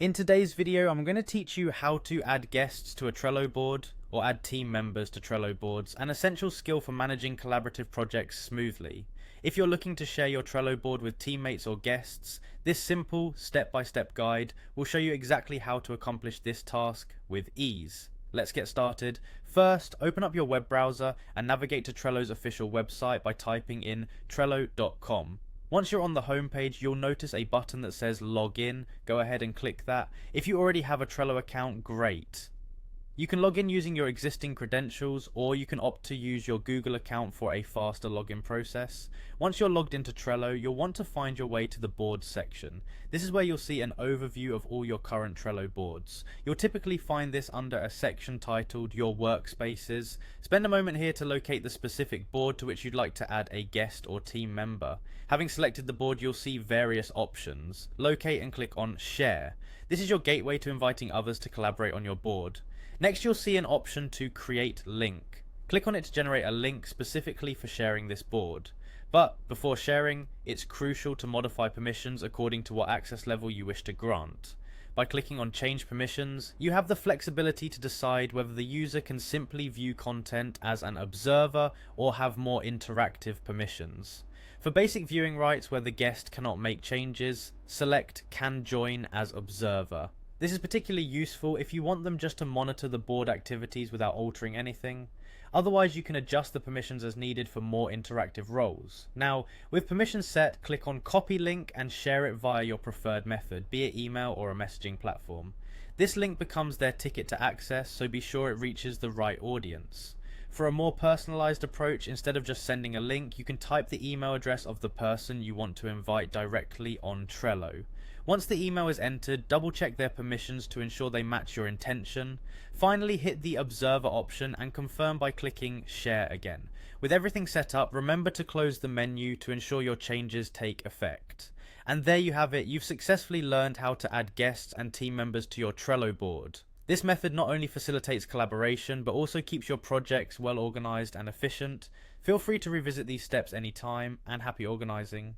In today's video, I'm going to teach you how to add guests to a Trello board or add team members to Trello boards, an essential skill for managing collaborative projects smoothly. If you're looking to share your Trello board with teammates or guests, this simple step-by-step guide will show you exactly how to accomplish this task with ease. Let's get started. First, open up your web browser and navigate to Trello's official website by typing in trello.com. Once you're on the home page, you'll notice a button that says Login. Go ahead and click that. If you already have a Trello account, great. You can log in using your existing credentials, or you can opt to use your Google account for a faster login process. Once you're logged into Trello, you'll want to find your way to the boards section. This is where you'll see an overview of all your current Trello boards. You'll typically find this under a section titled Your Workspaces. Spend a moment here to locate the specific board to which you'd like to add a guest or team member. Having selected the board, you'll see various options. Locate and click on Share. This is your gateway to inviting others to collaborate on your board. Next, you'll see an option to create link. Click on it to generate a link specifically for sharing this board. But before sharing, it's crucial to modify permissions according to what access level you wish to grant. By clicking on Change Permissions, you have the flexibility to decide whether the user can simply view content as an observer or have more interactive permissions. For basic viewing rights where the guest cannot make changes, select Can Join as Observer. This is particularly useful if you want them just to monitor the board activities without altering anything. Otherwise, you can adjust the permissions as needed for more interactive roles. Now, with permissions set, click on Copy Link and share it via your preferred method, be it email or a messaging platform. This link becomes their ticket to access, so be sure it reaches the right audience. For a more personalized approach, instead of just sending a link, you can type the email address of the person you want to invite directly on Trello. Once the email is entered, double check their permissions to ensure they match your intention. Finally, hit the Observer option and confirm by clicking Share again. With everything set up, remember to close the menu to ensure your changes take effect. And there you have it, you've successfully learned how to add guests and team members to your Trello board. This method not only facilitates collaboration, but also keeps your projects well organized and efficient. Feel free to revisit these steps anytime, and happy organizing.